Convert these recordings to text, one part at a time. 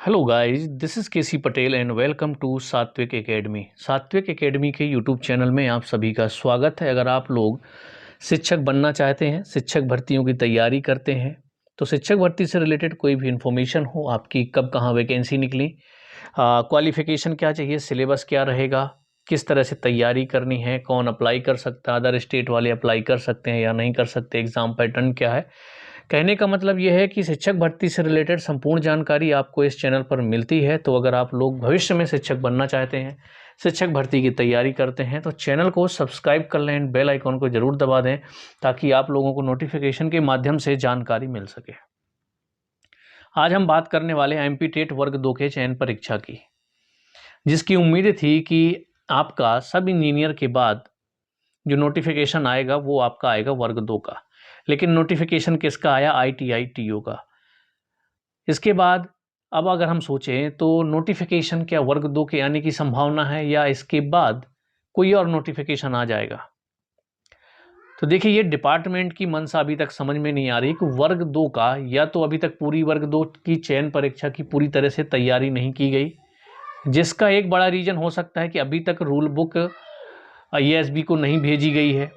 Hello guys, this is KC Patel and welcome to Satvik academy. Satvik academy के YouTube channel में आप सभी का स्वागत है। अगर आप लोग शिक्षक बनना चाहते हैं, शिक्षक भर्तियों की तैयारी करते हैं, तो शिक्षक भर्ती से रिलेटेड कोई भी इन्फॉर्मेशन हो, आपकी कब कहाँ वैकेंसी निकली, क्वालिफ़िकेशन क्या चाहिए, सिलेबस क्या रहेगा, किस तरह से तैयारी करनी है, कौन अप्लाई कर सकता है, अदर स्टेट वाले अप्लाई कर सकते हैं या नहीं कर सकते, एग्ज़ाम पैटर्न क्या है। कहने का मतलब ये है कि शिक्षक भर्ती से रिलेटेड संपूर्ण जानकारी आपको इस चैनल पर मिलती है। तो अगर आप लोग भविष्य में शिक्षक बनना चाहते हैं, शिक्षक भर्ती की तैयारी करते हैं, तो चैनल को सब्सक्राइब कर लें, बेल आइकॉन को ज़रूर दबा दें ताकि आप लोगों को नोटिफिकेशन के माध्यम से जानकारी मिल सके। आज हम बात करने वाले हैं एमपी टेट वर्ग 2 के चयन परीक्षा की, जिसकी उम्मीद थी कि आपका सब इंजीनियर के बाद जो नोटिफिकेशन आएगा वो आपका आएगा वर्ग 2 का, लेकिन नोटिफिकेशन किसका आया? ITI TO का। इसके बाद अब अगर हम सोचें तो नोटिफिकेशन क्या वर्ग 2 के आने की संभावना है या इसके बाद कोई और नोटिफिकेशन आ जाएगा? तो देखिए, ये डिपार्टमेंट की मंशा अभी तक समझ में नहीं आ रही कि वर्ग 2 का या तो अभी तक पूरी वर्ग 2 की चयन परीक्षा की पूरी तरह से तैयारी नहीं की गई, जिसका एक बड़ा रीजन हो सकता है कि अभी तक रूल बुक IASB को नहीं भेजी गई है,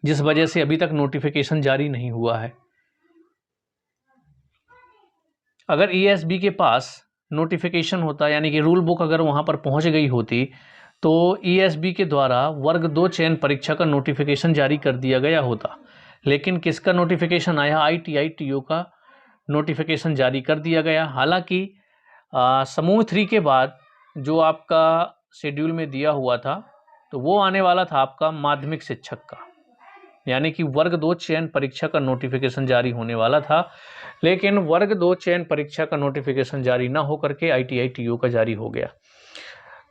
जिस वजह से अभी तक नोटिफिकेशन जारी नहीं हुआ है। अगर ESB के पास नोटिफिकेशन होता, यानी कि रूल बुक अगर वहाँ पर पहुँच गई होती, तो ESB के द्वारा वर्ग 2 चयन परीक्षा का नोटिफिकेशन जारी कर दिया गया होता। लेकिन किसका नोटिफिकेशन आया? ITI TO का नोटिफिकेशन जारी कर दिया गया। हालांकि समूह 3 के बाद जो आपका शेड्यूल में दिया हुआ था, तो वो आने वाला था आपका माध्यमिक शिक्षक का, यानी कि वर्ग 2 चयन परीक्षा का नोटिफिकेशन जारी होने वाला था, लेकिन वर्ग 2 चयन परीक्षा का नोटिफिकेशन जारी ना होकर के ITI TO का जारी हो गया।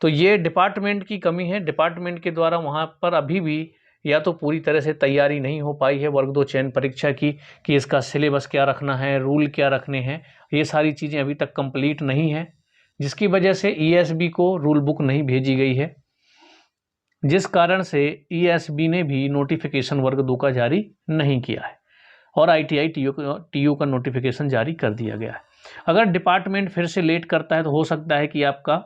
तो ये डिपार्टमेंट की कमी है। डिपार्टमेंट के द्वारा वहाँ पर अभी भी या तो पूरी तरह से तैयारी नहीं हो पाई है वर्ग 2 चयन परीक्षा की, कि इसका सिलेबस क्या रखना है, रूल क्या रखने हैं, ये सारी चीज़ें अभी तक कंप्लीट नहीं है, जिसकी वजह से ESB को रूल बुक नहीं भेजी गई है, जिस कारण से ESB ने भी नोटिफिकेशन वर्ग 2 का जारी नहीं किया है और ITI TO का नोटिफिकेशन जारी कर दिया गया है। अगर डिपार्टमेंट फिर से लेट करता है तो हो सकता है कि आपका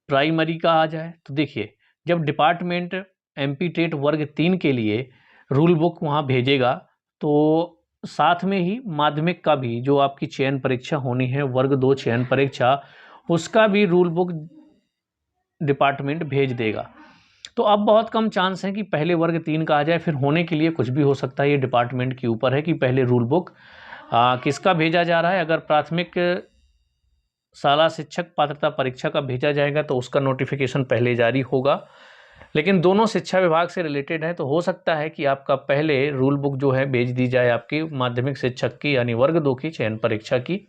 प्राइमरी का आ जाए। तो देखिए, जब डिपार्टमेंट MP टेट वर्ग 3 के लिए रूल बुक वहाँ भेजेगा, तो साथ में ही माध्यमिक का भी जो आपकी चयन परीक्षा होनी है वर्ग 2 चयन परीक्षा, उसका भी रूल बुक डिपार्टमेंट भेज देगा। तो अब बहुत कम चांस है कि पहले वर्ग 3 का आ जाए, फिर होने के लिए कुछ भी हो सकता है। ये डिपार्टमेंट के ऊपर है कि पहले रूल बुक किसका भेजा जा रहा है। अगर प्राथमिक शाला शिक्षक पात्रता परीक्षा का भेजा जाएगा तो उसका नोटिफिकेशन पहले जारी होगा, लेकिन दोनों शिक्षा विभाग से रिलेटेड है, तो हो सकता है कि आपका पहले रूल बुक जो है भेज दी जाए आपकी माध्यमिक शिक्षक की, यानी वर्ग 2 की चयन परीक्षा की।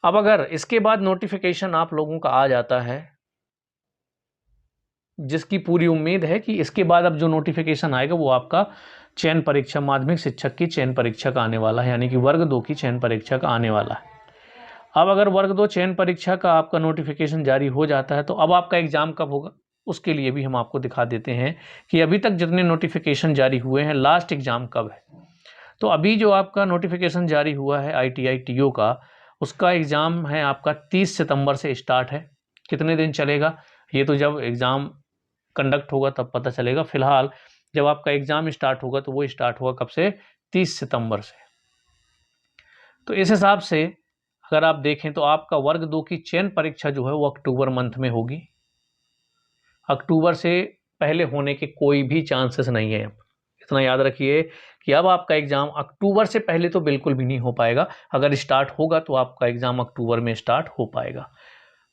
अब अगर इसके बाद नोटिफिकेशन आप लोगों का आ जाता है, जिसकी पूरी उम्मीद है कि इसके बाद अब जो नोटिफिकेशन आएगा वो आपका चयन परीक्षा, माध्यमिक शिक्षक की चयन परीक्षा का आने वाला है, यानी कि वर्ग 2 की चयन परीक्षा का आने वाला है। अब अगर वर्ग 2 चयन परीक्षा का आपका नोटिफिकेशन जारी हो जाता है, तो अब आपका एग्जाम कब होगा उसके लिए भी हम आपको दिखा देते हैं कि अभी तक जितने नोटिफिकेशन जारी हुए हैं, लास्ट एग्जाम कब है। तो अभी जो आपका नोटिफिकेशन जारी हुआ है ITI TO का, उसका एग्ज़ाम है आपका 30 सितंबर से स्टार्ट है। कितने दिन चलेगा ये तो जब एग्ज़ाम कंडक्ट होगा तब पता चलेगा। फिलहाल जब आपका एग्ज़ाम स्टार्ट होगा तो वो स्टार्ट होगा कब से? 30 सितंबर से। तो इस हिसाब से अगर आप देखें तो आपका वर्ग 2 की चयन परीक्षा जो है वो अक्टूबर मंथ में होगी। अक्टूबर से पहले होने के कोई भी चांसेस नहीं है। इतना याद रखिए कि अब आपका एग्ज़ाम अक्टूबर से पहले तो बिल्कुल भी नहीं हो पाएगा। अगर स्टार्ट होगा तो आपका एग्ज़ाम अक्टूबर में स्टार्ट हो पाएगा,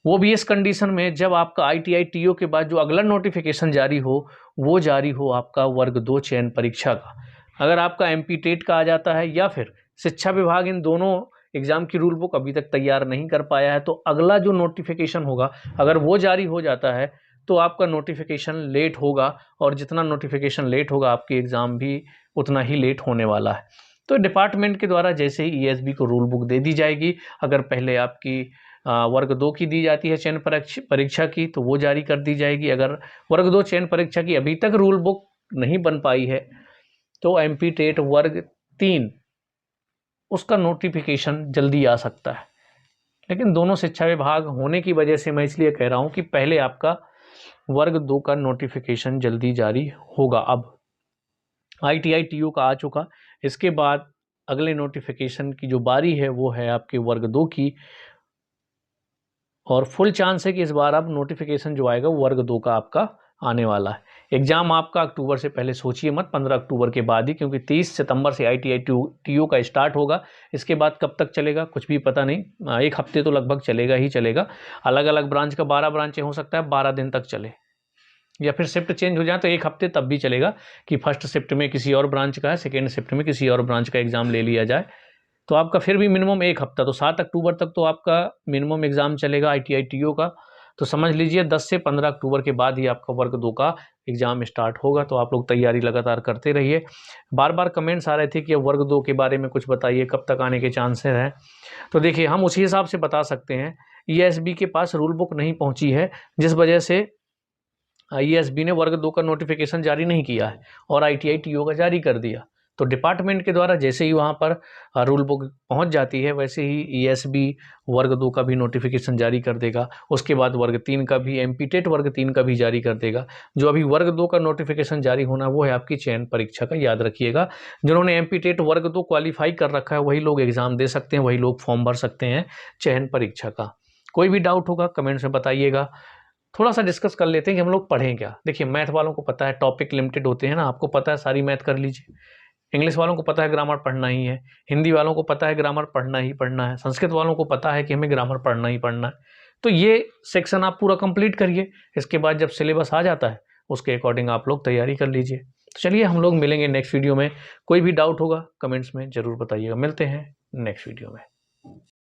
वो भी इस कंडीशन में जब आपका ITI TO के बाद जो अगला नोटिफिकेशन जारी हो, वो जारी हो आपका वर्ग 2 चयन परीक्षा का। अगर आपका MP टेट का आ जाता है या फिर शिक्षा विभाग इन दोनों एग्ज़ाम की रूल बुक अभी तक तैयार नहीं कर पाया है, तो अगला जो नोटिफिकेशन होगा अगर वो जारी हो जाता है तो आपका नोटिफिकेशन लेट होगा, और जितना नोटिफिकेशन लेट होगा आपकी एग्ज़ाम भी उतना ही लेट होने वाला है। तो डिपार्टमेंट के द्वारा जैसे ही ESB को रूल बुक दे दी जाएगी, अगर पहले आपकी वर्ग 2 की दी जाती है चयन परीक्षा की, तो वो जारी कर दी जाएगी। अगर वर्ग 2 चयन परीक्षा की अभी तक रूल बुक नहीं बन पाई है, तो MP टेट वर्ग 3 उसका नोटिफिकेशन जल्दी आ सकता है। लेकिन दोनों शिक्षा विभाग होने की वजह से मैं इसलिए कह रहा हूँ कि पहले आपका वर्ग 2 का नोटिफिकेशन जल्दी जारी होगा। अब ITI TU का आ चुका, इसके बाद अगले नोटिफिकेशन की जो बारी है वो है आपके वर्ग 2 की, और फुल चांस है कि इस बार आप नोटिफिकेशन जो आएगा वो वर्ग 2 का आपका आने वाला है। एग्जाम आपका अक्टूबर से पहले सोचिए मत, 15 अक्टूबर के बाद ही, क्योंकि 30 सितंबर से ITI TU का स्टार्ट होगा। इसके बाद कब तक चलेगा कुछ भी पता नहीं, 1 हफ्ते तो लगभग चलेगा ही चलेगा। अलग अलग ब्रांच का 12 ब्रांचें हो सकता है 12 दिन तक चले, या फिर शिफ्ट चेंज हो जाए तो 1 हफ्ते तब भी चलेगा कि फर्स्ट शिफ्ट में किसी और ब्रांच का है, सेकेंड शिफ्ट में किसी और ब्रांच का एग्जाम ले लिया जाए, तो आपका फिर भी मिनिमम 1 हफ्ता, तो 7 अक्टूबर तक तो आपका मिनिमम एग्जाम चलेगा ITI TU का। तो समझ लीजिए 10 से 15 अक्टूबर के बाद ही आपका वर्ग 2 का एग्जाम स्टार्ट होगा। तो आप लोग तैयारी लगातार करते रहिए। बार बार कमेंट्स आ रहे थे कि वर्ग 2 के बारे में कुछ बताइए, कब तक आने के चांसेस हैं। तो देखिए हम उसी हिसाब से बता सकते हैं। ESB के पास रूल बुक नहीं पहुंची है, जिस वजह से ISB ने वर्ग 2 का नोटिफिकेशन जारी नहीं किया है और ITI TU का जारी कर दिया। तो डिपार्टमेंट के द्वारा जैसे ही वहाँ पर रूल बुक पहुँच जाती है, वैसे ही ESB वर्ग 2 का भी नोटिफिकेशन जारी कर देगा। उसके बाद वर्ग 3 का भी, MP-TET वर्ग 3 का भी जारी कर देगा। जो अभी वर्ग 2 का नोटिफिकेशन जारी होना वो है आपकी चयन परीक्षा का, याद रखिएगा। जिन्होंने MP-TET वर्ग 2 क्वालिफाई कर रखा है वही लोग एग्जाम दे सकते हैं, वही लोग फॉर्म भर सकते हैं चयन परीक्षा का। कोई भी डाउट होगा कमेंट्स में बताइएगा। थोड़ा सा डिस्कस कर लेते हैं कि हम लोग पढ़ें क्या। देखिए मैथ वालों को पता है टॉपिक लिमिटेड होते हैं ना, आपको पता है सारी मैथ कर लीजिए। इंग्लिश वालों को पता है ग्रामर पढ़ना ही है, हिंदी वालों को पता है ग्रामर पढ़ना ही पढ़ना है, संस्कृत वालों को पता है कि हमें ग्रामर पढ़ना ही पढ़ना है। तो ये सेक्शन आप पूरा कंप्लीट करिए, इसके बाद जब सिलेबस आ जाता है उसके अकॉर्डिंग आप लोग तैयारी कर लीजिए। तो चलिए हम लोग मिलेंगे नेक्स्ट वीडियो में। कोई भी डाउट होगा कमेंट्स में ज़रूर बताइएगा। मिलते हैं नेक्स्ट वीडियो में।